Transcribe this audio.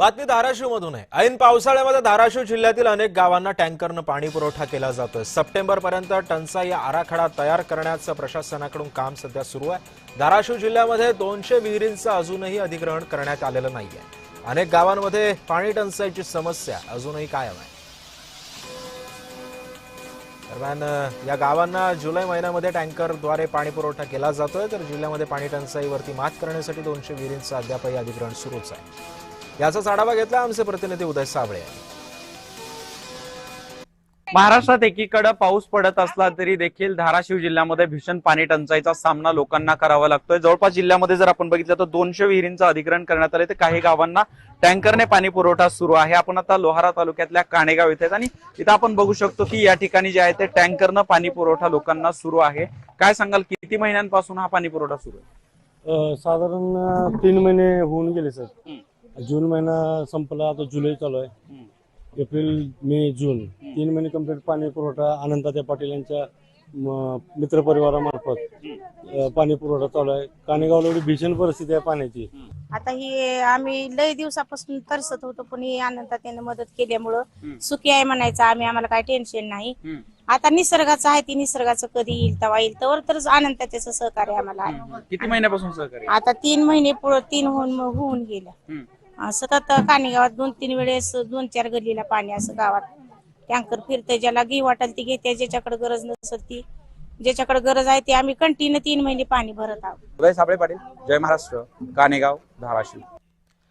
बातमी धाराशिवमधून आहे। ऐन पावसाळ्यामध्ये धाराशिव जिल्ह्यातील अनेक गावांना टँकरनं पाणी पुरवठा केला जातोय। सप्टेंबरपर्यंत टंचाई आराखडा तयार करण्याचं प्रशासनाकडून काम सध्या सुरू आहे। धाराशिव जिल्ह्यामध्ये 200 विहिरींचं अजूनही अधिग्रहण करण्यात आलेलं नाहीये। अनेक गावांमध्ये पाणी टंचाईची समस्या अजूनही कायम आहे। दरम्यान या गावांना जुलै महिन्यामध्ये टँकरद्वारे पाणी पुरवठा केला जातोय, तर जिल्ह्यामध्ये पाणी टंचाईवरती मात करण्यासाठी 200 विहिरींचं अद्यापही अधिग्रहण सुरूच आहे। याचाच आढावा घेतला आमचे प्रतिनिधी उदय साबळे यांनी। महाराष्ट्रात एकीकडे पाऊस पडत असला तरी देखील धाराशिव जिल्ह्यामध्ये भीषण पाणी टंचाईचा सामना लोकांना करावा लागतोय। जवळपास जिल्ह्यामध्ये जर आपण बघितलं तर 200 विहिरींचं अधिग्रहण करण्यात आले, तर काही गावांना टँकरने पाणी पुरवठा सुरू आहे। आपण आता लोहारा तालुक्यातल्या काणेगाव इथे आणि इथं आपण बघू शकतो की या ठिकाणी जे आहे ते टँकरनं पाणी पुरवठा लोकांना सुरू आहे। काय सांगाल, किती महिन्यांपासून हा पाणी पुरवठा सुरू आहे? साधारण 3 महिने होऊन गेले सर। जून महिना संपला, आता जुलै चालू आहे। एप्रिल मे जून 3 महिने कंप्लीट पाणी पुरवठा अनंतात्या पाटील यांच्या मित्रपरिवारामार्फत पाणी पुरवठा चालू आहे। काणेगावला एवढी भीषण परिस्थिती आहे पाण्याची। आता ही आम्ही लय दिवसापासून तरसत होतो, पण ही अनंतात्याने मदत केल्यामुळं सुखी आहे म्हणायचं आम्ही, आम्हाला काही टेन्शन नाही। आता निसर्गाचं आहे, ती निसर्गाचं कधी येईल तेव्हा येईल, तरच अनंतात्याचं सहकार्य आम्हाला आहे। किती महिन्यापासून सहकार्य? आता 3 महिने पुढे 3 होऊन गेल्या। सतत काणेगावात 2-3 वेळेस 2-4 गल्लीला पाणी असं गावात टँकर फिरते, ज्याला घे वाटेल ती घेते, ज्याच्याकडे गरज नसेल ती, ज्याच्याकडे गरज आहे ते आम्ही कंटिन्यू 3 महिने पाणी भरत आहोत। उदय साबळे पाटील, जय महाराष्ट्र, काणेगाव, धाराशिव।